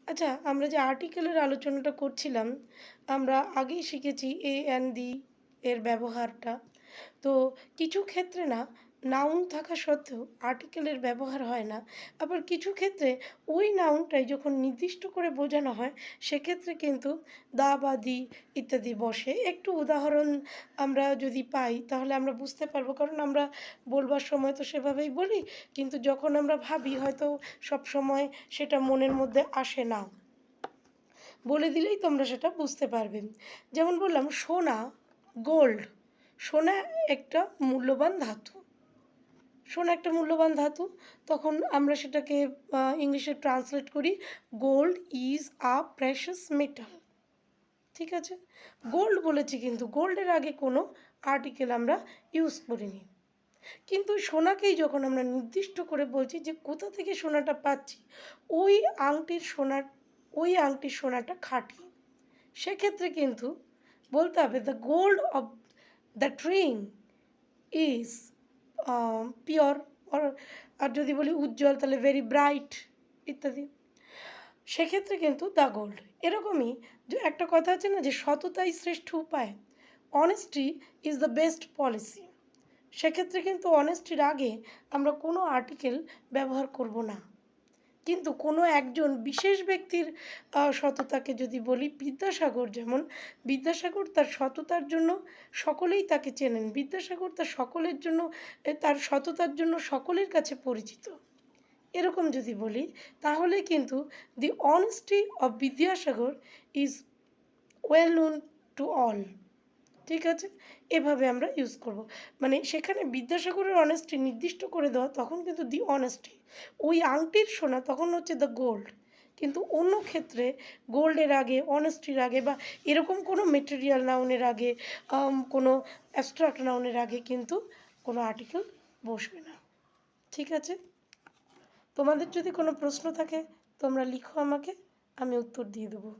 আচ্ছা, আমরা যে আর্টিকেলের আলোচনাটা করছিলাম, আমরা আগেই শিখেছি এ অ্যান্ড দি এর ব্যবহারটা। তো কিছু ক্ষেত্রে না নাউন থাকা সত্ত্বেও আর্টিকেলের ব্যবহার হয় না। আবার কিছু ক্ষেত্রে ওই নাউনটাই যখন নির্দিষ্ট করে বোঝানো হয়, সেক্ষেত্রে কিন্তু দা বা দি ইত্যাদি বসে। একটু উদাহরণ আমরা যদি পাই তাহলে আমরা বুঝতে পারবো। কারণ আমরা বলবার সময় তো সেভাবেই বলি, কিন্তু যখন আমরা ভাবি হয়তো সবসময় সেটা মনের মধ্যে আসে না। বলে দিলেই তোমরা সেটা বুঝতে পারবে। যেমন বললাম সোনা, গোল্ড। সোনা একটা মূল্যবান ধাতু। সোনা একটা মূল্যবান ধাতু। তখন আমরা সেটাকে ইংলিশে ট্রান্সলেট করি gold is a precious metal. ঠিক আছে? গোল্ড বলেছি, কিন্তু গোল্ডের আগে কোনো আর্টিকেল আমরা ইউজ করিনি। কিন্তু সোনাকেই যখন আমরা নির্দিষ্ট করে বলছি যে কোথা থেকে সোনাটা পাচ্ছি, ওই আংটির সোনার ওই আংটির সোনাটা খাঁটি, সেক্ষেত্রে কিন্তু বলতে হবে the gold of the ring is pure. আর যদি বলি উজ্জ্বল তাহলে ভেরি ব্রাইট ইত্যাদি। সেক্ষেত্রে কিন্তু দ্য গোল্ড। এরকমই যে একটা কথা আছে না যে সততাই শ্রেষ্ঠ উপায়, honesty is the best policy. সেক্ষেত্রে কিন্তু অনেস্টির আগে আমরা কোনো আর্টিকেল ব্যবহার করব না। কিন্তু কোনো একজন বিশেষ ব্যক্তির সততাকে যদি বলি, বিদ্যাসাগর যেমন, বিদ্যাসাগর তার সততার জন্য সকলেই তাকে চেনেন। বিদ্যাসাগর তার সকলের জন্য তার সততার জন্য সকলের কাছে পরিচিত। এরকম যদি বলি তাহলে কিন্তু the honesty of Vidyasagar is well known to all. ঠিক আছে? এভাবে আমরা ইউজ করব। মানে সেখানে বিদ্যাসাগরের অনেস্টি নির্দিষ্ট করে দেওয়া, তখন কিন্তু দি অনেস্টি। ওই আংটির সোনা তখন হচ্ছে দ্য গোল্ড। কিন্তু অন্য ক্ষেত্রে গোল্ডের আগে, অনেস্টির আগে বা এরকম কোনো মেটেরিয়াল নাউনের আগে, কোনো অ্যাবস্ট্রাক্ট নাউনের আগে কিন্তু কোনো আর্টিকেল বসবে না। ঠিক আছে? তোমাদের যদি কোনো প্রশ্ন থাকে তোমরা লিখো আমাকে, আমি উত্তর দিয়ে দেবো।